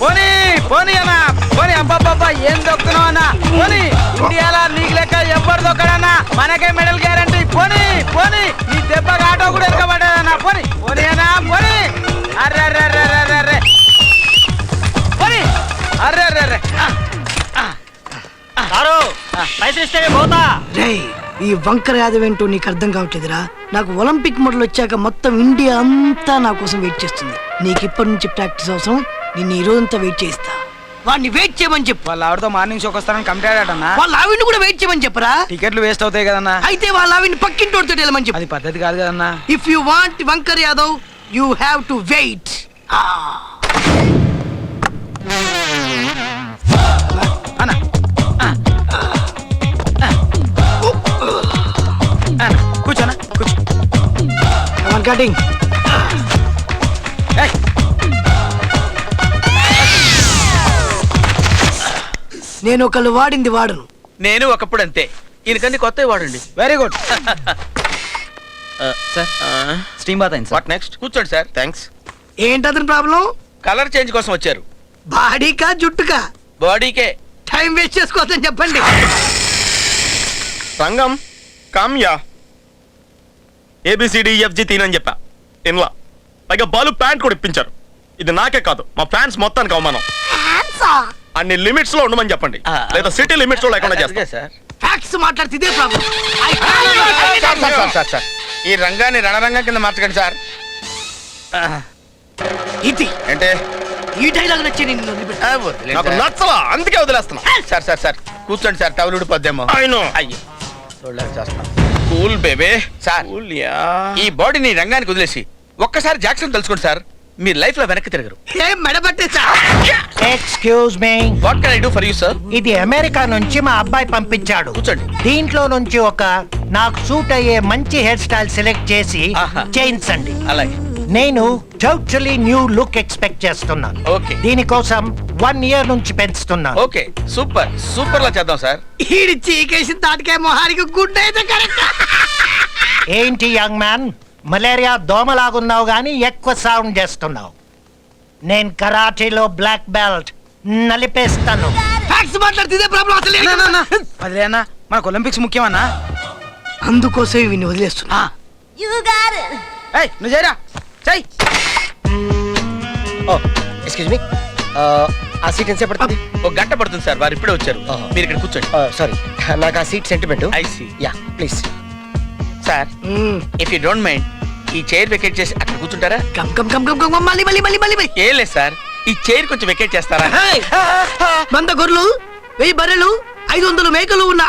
పోనీ పోనీ అన్నా పోనీ. అబ్బాబ్బా ఏం దొక్కుతున్నావు అన్నా. పోనీ ఇండియాలో నీకు లెక్క ఎవ్వరు దొక్కడన్నా. మనకే మెడల్ గ్యారంటీ. పోనీ పోనీ నీ దెబ్బకి ఆటో కూడా ఎరగబడ్డదన్నా. పోనీ పోనీ అన్నా పోనీ. అర్రే పోనీ అర్రే. పోతా ఈ వంకర యాదవ్ ఏంటో నీకు అర్థం కావట్లేదురా. నాకు ఒలింపిక్ మెడల్ వచ్చాక మొత్తం ఇండియా అంతా నా కోసం వెయిట్ చేస్తుంది. నీకు ఇప్పటి నుంచి ప్రాక్టీస్ అవసరం. నిన్ను ఈ రోజంతా వెయిట్ చేస్తా. వాడిని వెయిట్ చేయమని చెప్పు. వాళ్ళ ఆవిడతో మార్నింగ్ షోకి వస్తానని కమిటీ ఆడటన్నా. వాళ్ళ ఆవిడ్ని కూడా వెయిట్ చేయమని చెప్పరా. టికెట్లు వేస్ట్ అవుతాయి కదన్నా. అయితే వాళ్ళ ఆవిడ్ని పక్కింటోడితో వెళ్ళమని చెప్పు. అది పద్ధతి కాదు కదన్నా. ఇఫ్ యు వాంట్ వంకర్ Yadav you have to wait. అన్నా కూర్చోనా కూర్చో. కటింగ్ నేను ఒకళ్ళు వాడింది వాడను. నేను ఒకప్పుడు అంతే. ఈయనకన్నీ కొత్త వాడండి. Very good sir steam bath అయింది. What next? కూర్చోండి సార్. థ్యాంక్స్. ఏంటతని ప్రాబ్లం? కలర్ చేంజ్ కోసం వచ్చారు. బాడీకా జుట్టుకా? బాడీకే. టైం వేస్ట్ చేసుకోవద్దని చెప్పండి. రంగం కామ్యా ABCDEFG తీనని చెప్పా ఇన్లా. పైగా బాలు ప్యాంట్ కూడా ఇప్పించారు. ఇది నాకే కాదు మా ఫ్యాన్స్ మొత్తానికి అవమానం. అన్ని లిమిట్స్ లో ఉండమని చెప్పండి, లేదా సిటీ లిమిట్స్ లో లేకుండా చేస్తా. సార్ ఫ్యాక్ట్స్ మాట్లాడితే ఇదే ప్రాబ్లం. సార్ ఈ రంగాన్ని రణరంగం కింద మార్చకండి సార్. ఇది అంటే ఈ డైలాగ్ నచ్చి నిన్ను వదిలిపెట్టు. నాకు నచ్చలా, అందుకే వదిలేస్తున్నా. సార్ కూర్చోండి సార్. టవల్ ఉడిపోద్దేమో. అయినో అయ్యో చేస్తున్నా. కూల్ బేబే సార్. ఈ బాడీని రంగానికి వదిలేసి ఒక్కసారి జాక్సన్ తెలుసుకోండి సార్. మీరు లైఫ్ లో వెనక్కి తిరగరు. ఏం మెడబట్టేసా? Excuse me, what can I do for you sir? ఇది అమెరికా నుంచి మా అబ్బాయి పంపించాడు. కూర్చోండి. దీంట్లో నుంచి ఒక నాకు సూట్ అయ్యే మంచి హెయిర్ స్టైల్ సెలెక్ట్ చేసి చేయించండి. అలాగే. నేను టోటలీ న్యూ లుక్ ఎక్స్పెక్ట్ చేస్తున్నాను. ఓకే. దీనికోసం 1 ఇయర్ నుంచి పెంచుతున్నాను. ఓకే సూపర్ లా చేద్దాం సార్. ఈడి చీకేసిన తాటికాయ మొహానికి గుడ్డ అయితే కరెక్ట్. ఏంటి యంగ్ మ్యాన్, మలేరియా దోమలాగున్నావు గానీ ఎక్కువ సౌండ్ చేస్తున్నావు. నేను కరాటీలో బ్లాక్ బెల్ట్, నలిపేస్తాను. ఫ్యాక్ట్స్ మాట్లాడితే ఇదే ప్రాబ్లం. అసలు అదే అన్నా మనకు ఒలింపిక్స్ ముఖ్యమన్నా. అందుకోసం వీడిని వదిలేస్తున్నా. నువ్వు చేయరా చెయ్. ఎక్స్క్యూజ్ మీ, ఆ సీట్ ఎంతసేపు పడుతుంది? ఒక గంట పడుతుంది సార్. వారు ఇప్పుడే వచ్చారు. మీరు ఇక్కడ కూర్చోండి. సారీ, నాకు ఆ seat sentiment. I see. Yeah please. Sir if you don't mind ఈ చైర్ వెకేట్ చేసి అక్కడ కూర్చుంటారా? Come come come come come మళ్ళీ ఏం లేదు సార్, ఈ చైర్ కొంచెం వెకేట్ చేస్తారా? 100 గొర్రెలు, 1000 బర్రెలు, 500 మేకలు ఉన్న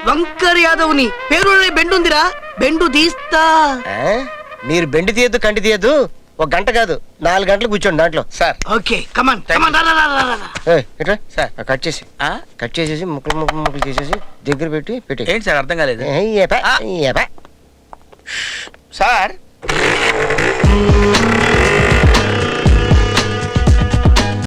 వంకర్ యాదవ్ ని పేరు బెండుందిరా. బెండు తీస్తా. మీరు బెండి తీయద్దు, కంటి తీయద్దు. 1 గంట కాదు 4 గంటలు కూర్చోండి దాంట్లో. సార్ ఓకే కమాన్ కమాన్. సార్ కట్ చేసేసి ముక్కలు చేసేసి దగ్గర పెట్టి ఏంటి సార్ అర్థం కాలేదు. పెట్టి సార్